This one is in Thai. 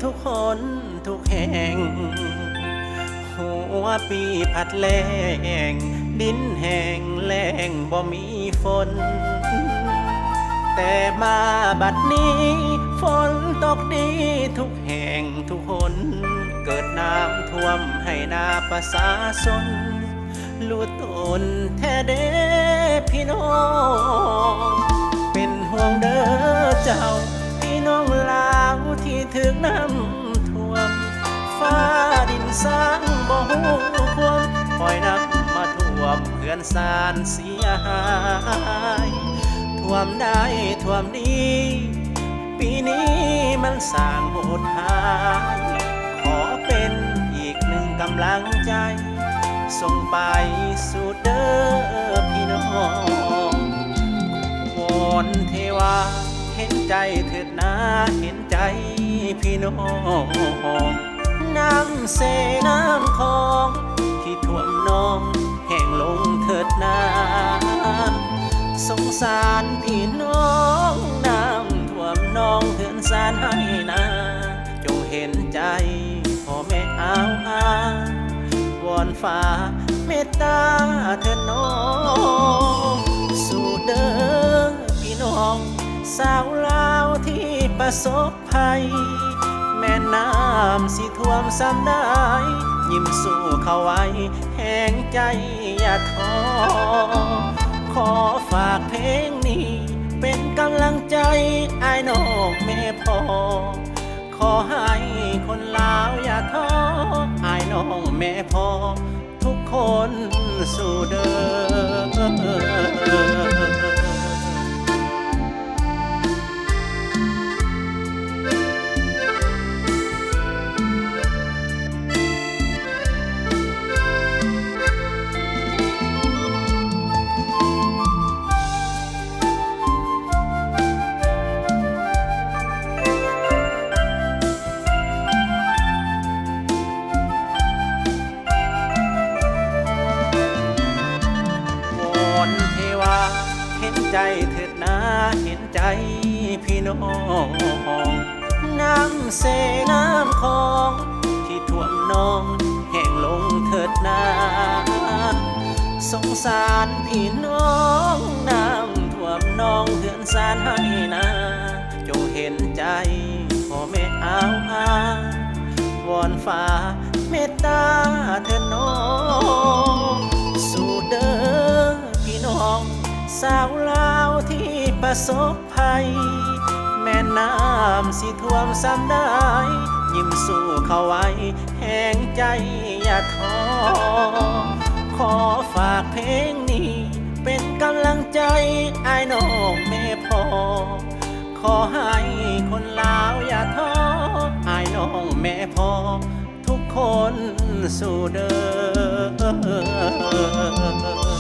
ทุกคนทุกแห่งหัวปีพัดแล้งดินแห้งแล้งบ่มีฝนแต่มาบัดนี้ฝนตกดีทุกแห่งทุกคนเกิดน้ำท่วมให้นาประชาชนรู้ตนแท้เด้พี่น้องเป็นห่วงเด้อเจ้าพี่น้องลาวที่ถึงน้ำท่วมฟ้าดินสร้างบ่ฮู้ควรปล่อยน้ำมาท่วมเพื่อนสานเสียหายท่วมได้ท่วมดีปีนี้มันสร้างโหดหายขอเป็นอีกหนึ่งกำลังใจส่งไปสู่เด้อพี่น้องวอนเทวาเห็นใจเถิดนะเห็นใจพี่น้องน้ำเสน้ำคลองที่ท่วมนองแห้งลงเถิดนาสงสารพี่น้องน้ำท่วมนองเถื่อนสารให้นาจงเห็นใจพ่อแม่อาวอนฟ้าเมตตาเถิดน้องสู่เด้อพี่น้องสาวลาวที่ประสบภัยแม่น้ำสิท่วมซ้ำได้ยิ้มสู้เข้าไว้แห่งใจอย่าท้อขอฝากเพลงนี้เป็นกำลังใจอ้ายน้องแม่พ่อขอให้คนลาวอย่าท้ออ้ายน้องแม่พ่อทุกคนสู่เด้อเห็นใจเถิดนะเห็นใจพี่น้องน้ำเสน้ำคลองที่ท่วมนองแห้งลงเถิดนาสงสารพี่น้องน้ำท่วมนองเถื่อนสารให้นาจงเห็นใจพ่อแม่วอนฟ้าเมตตาเถิดน้องสู่เด้อพี่น้องสาวลาวที่ประสบภัยแม่น้ำสิท่วมซ้ำได้ยิ้มสู้เข้าไว้แห่งใจอย่าท้อขอฝากเพลงนี้เป็นกำลังใจอ้ายน้องแม่พ่อขอให้คนลาวอย่าท้ออ้ายน้องแม่พ่อทุกคนสู่เด้อ